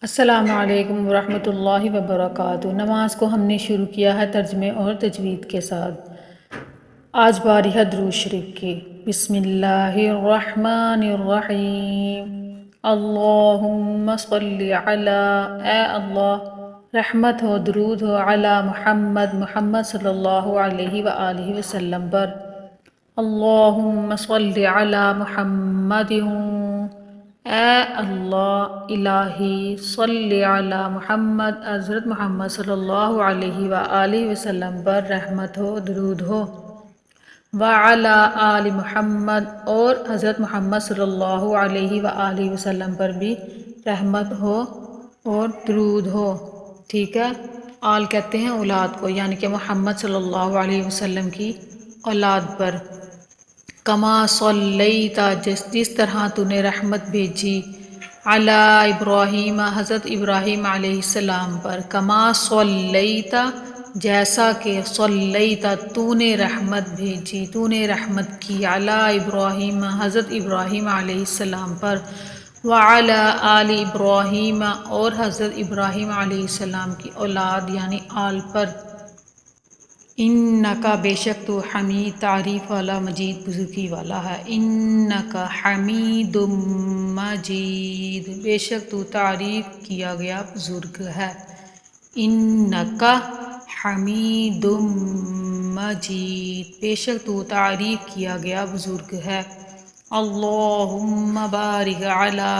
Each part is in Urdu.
السلام علیکم ورحمۃ اللہ وبرکاتہ۔ نماز کو ہم نے شروع کیا ہے ترجمے اور تجوید کے ساتھ۔ آج باری ہے درود شریف کی۔ بسم اللہ الرحمن الرحیم۔ اللہم صلی علی، اے اللہ رحمت ہو درود ہو علی محمد، محمد صلی اللہ علیہ وآلہ وسلم پر۔ اللہم صلی علی محمد، اے اللہ الہی صلی علی محمد، حضرت محمد صلی اللہ علیہ وآلہ وسلم پر رحمت ہو درود ہو۔ وعلی آل محمد، اور حضرت محمد صلی اللہ علیہ وآلہ وسلم پر بھی رحمت ہو اور درود ہو۔ ٹھیک ہے، آل کہتے ہیں اولاد کو، یعنی کہ محمد صلی اللہ علیہ وسلم کی اولاد پر۔ کما صلیت، جس طرح تو نے رحمت بھیجی، علی ابراہیم، حضرت ابراہیم علیہ السلام پر۔ کما صلیت، جیسا کہ صلیت تو نے رحمت بھیجی، تو نے رحمت کی، علی ابراہیم، حضرت ابراہیم علیہ السلام پر۔ وعلی آل ابراہیم، اور حضرت ابراہیم علیہ السلام کی اولاد یعنی آل پر۔ انکا، بے شک تو، حمید تعریف والا، مجید بزرگی والا ہے۔ انکا حمید مجید، بے شک تو تعریف کیا گیا بزرگ ہے۔ انکا حمید مجید، بے شک تو تعریف کیا گیا بزرگ ہے۔ اللہم بارک علی،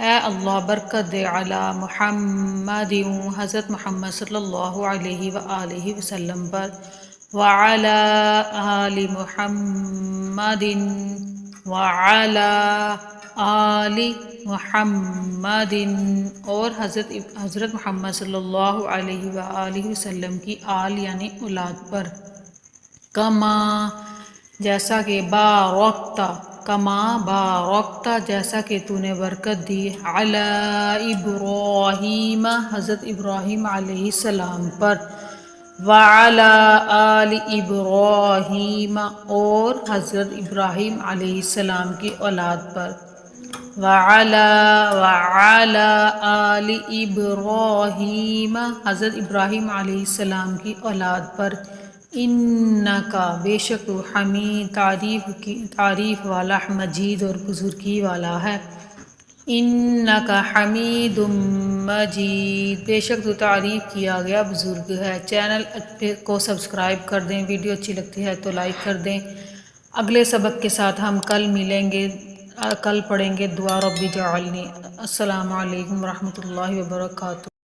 اے اللہ برکت دے، علی محمد، حضرت محمد صلی اللہ علیہ وآلہ وسلم پر۔ وعلی آل محمد، وعلی آل محمد، اور حضرت محمد صلی اللہ علیہ وآلہ وسلم کی آل یعنی اولاد پر۔ کما، جیسا کہ، بارکت، کما بارکت، جیسا کہ تو نے برکت دی، علی ابراہیم، حضرت ابراہیم علیہ السلام پر۔ وعلی آل ابراہیم، اور حضرت ابراہیم علیہ السلام کی اولاد پر۔ وعلی آل ابراہیم، حضرت ابراہیم علیہ السلام کی اولاد پر۔ انکا، بے شک تو، حمید تعریف والا، مجید اور بزرگی والا ہے۔ انکا حمید مجید، بے شک تو تعریف کیا گیا بزرگ ہے۔ چینل کو سبسکرائب کر دیں، ویڈیو اچھی لگتی ہے تو لائک کر دیں۔ اگلے سبق کے ساتھ ہم کل ملیں گے، کل پڑھیں گے دعا رب جعلنی۔ السلام علیکم ورحمۃ اللہ وبرکاتہ۔